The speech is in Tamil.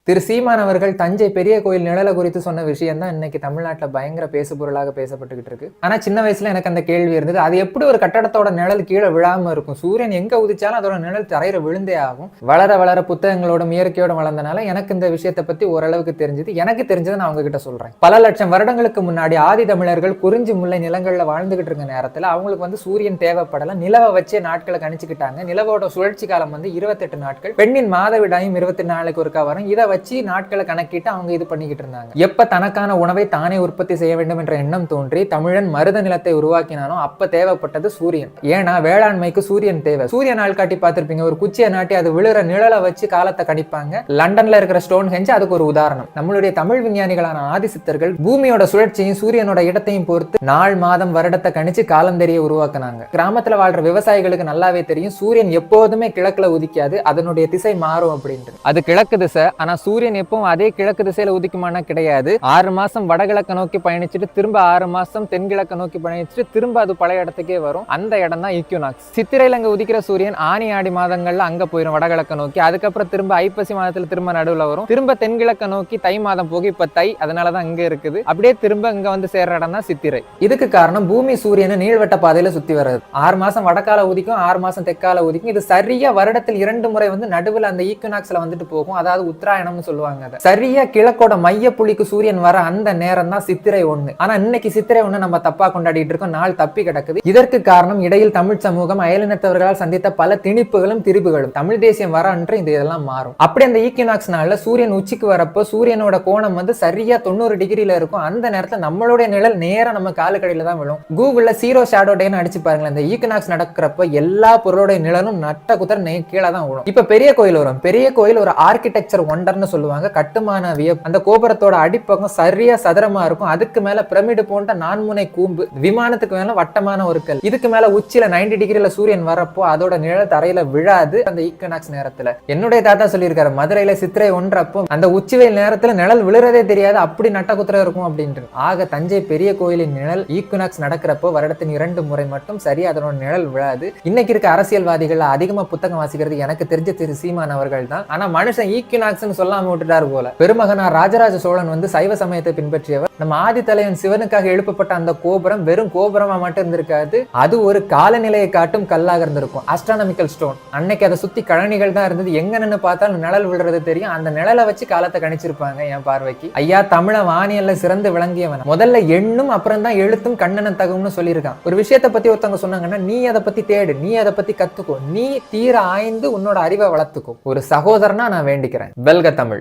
திரு சீமான் அவர்கள் தஞ்சை பெரிய கோயில் நிழலை குறித்து சொன்ன விஷயம் தான் இன்னைக்கு தமிழ்நாட்டில் பயங்கர பேசு பொருளாக பேசப்பட்டுக்கிட்டு இருக்கு. ஆனா சின்ன வயசுல எனக்கு அந்த கேள்வி இருந்தது, அது எப்படி ஒரு கட்டடத்தோட நிழல் கீழே விழாம இருக்கும்? சூரியன் எங்க உதிச்சாலும் அதோட நிழல் தரையில விழுந்தே ஆகும். வளர வளர புத்தகங்களோட இயற்கையோட வளர்ந்தனால எனக்கு இந்த விஷயத்தை பத்தி ஓரளவுக்கு தெரிஞ்சது. எனக்கு தெரிஞ்சதை நான் உங்ககிட்ட சொல்றேன். பல லட்சம் வருடங்களுக்கு முன்னாடி ஆதி தமிழர்கள் குறிஞ்சி முல்லை நிலங்கள்ல வாழ்ந்துகிட்டு இருக்க நேரத்துல அவங்களுக்கு சூரியன் தேவைப்படல. நிலவை வச்சே நாட்களை கணிச்சுக்கிட்டாங்க. நிலவோட சுழற்சி காலம் 28 நாட்கள். பெண்ணின் மாதவிடாயும் 24 நாளைக்கு ஒருக்கா வரும். இதை வச்சு நாட்களை கணக்கிட்டு அவங்க இது பண்ணிக்கிட்டு இருந்தாங்க. எப்ப தனக்கான உணவை தானே உற்பத்தி செய்ய வேண்டும் என்ற எண்ணம் தோன்றி தமிழன் மருத நிலத்தை உருவாக்கினானோ அப்ப தேவைப்பட்டது சூரியன். ஏன்னா வேளாண்மைக்கு சூரியன் தேவை. சூரிய நாள் காட்டி பார்த்திருப்பீங்க. ஒரு குச்சியை நாட்டி அது விழுற நிழலை வச்சு காலத்தை கணிப்பாங்க. லண்டன்ல இருக்கிற ஸ்டோன் ஹெஞ்ச் அதுக்கு ஒரு உதாரணம். நம்மளுடைய தமிழ் விஞ்ஞானிகளான ஆதிசித்தர்கள் பூமியோட சுழற்சியும் சூரியனோட இடத்தையும் பொறுத்து நாள் மாதம் வருடத்தை கணிச்சு காலம் தெரிய உருவாக்குனாங்க. கிராமத்துல வாழ்ற விவசாயிகளுக்கு நல்லாவே தெரியும், சூரியன் எப்போதுமே கிழக்குல உதிக்காது, அதனுடைய திசை மாறும் அப்படின்ட்டு. அது கிழக்கு திசை. ஆனா சூரியன் எப்பவும் அதே கிழக்கு திசையில உதிக்குமானா கிடையாது. 6 மாசம் வடகிழக்க நோக்கி பயணிச்சுட்டு திரும்ப 6 மாசம் தென்கிழக்க நோக்கி பயணிச்சுட்டு திரும்ப அது பழைய இடத்துக்கே வரும். அந்த இடம் தான் ஈக்வினாக்ஸ். சித்திரையில அங்க உதிக்கிற சூரியன் ஆனி ஆடி மாதங்கள்ல அங்க போயிடும் வடகிழக்க நோக்கி. அதுக்கப்புறம் திரும்ப ஐப்பசி மாதத்துல திரும்ப நடுவுல வரும். திரும்ப தென்கிழக்க நோக்கி தை மாதம் போக இப்ப தை, அதனாலதான் இங்க இருக்குது. அப்படியே திரும்ப இங்க சேர்ற இடம் தான் சித்திரை. இதுக்கு காரணம் பூமி சூரியனை நீள்வட்ட பாதையில சுத்தி வர்றது. 6 மாசம் வடக்கால உதிக்கும், 6 மாசம் தெற்கால உதிக்கும். இது சரியா வருடத்தில் 2 முறை நடுவுல அந்த ஈக்வினாக்ஸ்ல போகும். அதாவது உத்தராயணம்னு சொல்லுவாங்க. சரியா கிழக்கோட மைய புள்ளிக்கு சூரியன் வர அந்த நேரம் தான் சித்திரை 1. ஆனா இன்னைக்கு சித்திரை 1 நம்ம தப்பா கொண்டாடிட்டு இருக்கோம். நாள் தப்பி கிடக்குது. இதற்கு காரணம் இடையில் தமிழ் சமூகம் அயலினத்தவர்களால் சந்தித்த பல திணிப்புகளும் திரிபுகளும். தமிழ் தேசியம் வர அன்று இதெல்லாம் மாறும். அப்படி அந்த ஈக்வினாக்ஸ் நாள்ல சூரியன் உச்சிக்கு வரப்போ சூரியனோட கோணம் சரியா 90 டிகிரில இருக்கும். அந்த நேரத்துல நம்மளுடைய நிழல் நேரம் நம்ம காலுக்கடியில தான் விழும். கூகுள்ல ஜீரோ ஷேடோ டேன்னு அடிச்சு பாருங்களேன். இந்த ஈக்வினாக்ஸ் நடக்கிறப்ப எல்லா பொருளுடைய நிழலும் நட்ட குத்தர கீழே தான் விழும். இப்ப பெரிய கோயில் வரும். பெரிய கோயில் ஒரு ஆர்கிடெக்சர் ஒண்டர்னு சொல்லுவாங்க. கட்டுமான வியப்பு. அந்த கோபுரத்தோட அடிப்பக்கம் சரியா சதுரமா இருக்கும். அதுக்கு மேல பிரமிடு போன்ற 4 முனை கூம்பு, விமானத்துக்கு மேல வட்டமான ஒரு கல். இதுக்கு மேல உச்சியில 90 டிகிரில சூரியன் வரப்போ அதோட நிழல் தரையில விழாது. அந்த ஈக்வினாக்ஸ் நேரத்துல என்னுடைய தாத்தா சொல்லியிருக்காரு, மதுரையில சித்திரை 1 அப்போ அந்த உச்சிவெயில் நேரத்துல நிழல் விழுறதே தெரியாது, அப்படி நட்ட குத்துற இருக்கும் அப்படின்ட்டு. ஆக தஞ்சை பெரிய கோயிலின் நிழல் ஈக்வினாக்ஸ் நடக்கிறப்போ வருடத்தின் 2 முறை மட்டும் சரியா அதனோட நிழல் விழாது. இன்னைக்கு இருக்க அரசியல்வாதிகள் அதிகமா புத்தகம் வாசிக்கிறது எனக்கு தெரிஞ்ச திரு சீமான் அவர்கள் தான். ஆனா மனுஷன் ஈக்வினாக்ஸ் சொல்லாம விட்டுட்டாரு போல. பெருமகனார் ராஜராஜ சோழன் சைவ சமயத்தை பின்பற்றியவர். நம்ம ஆதி தலைவன் சிவனுக்காக எழுப்பப்பட்ட அந்த கோபுரம் வெறும் கோபுரமா மட்டும் இருந்திருக்காது, அது ஒரு காலநிலையை காட்டும் கல்லாக இருந்திருக்கும். Astronomical stone. அன்னைக்கு அதை சுத்தி கழனிகள் தான் இருந்தது. எங்க நின்று பார்த்தாலும் நிழல் விழுறது தெரியும். அந்த நிழலை வச்சு காலத்தை கணிச்சிருப்பாங்க. என் பார்வைக்கு ஐயா தமிழ வானியல்ல சிறந்து விளங்கியவன். முதல்ல எண்ணும் அப்புறம் தான் எழுத்தும் கண்ணன தகும்னு சொல்லியிருக்கான். ஒரு விஷயத்தை பத்தி ஒருத்தவங்க சொன்னாங்கன்னா நீ அதை பத்தி தேடு, நீ அதை பத்தி கத்துக்கோ, நீ தீர ஆய்ந்து உன்னோட அறிவை வளர்த்துக்கோ. ஒரு சகோதரனா நான் வேண்டிக்கிறேன். வெல்க தமிழ்.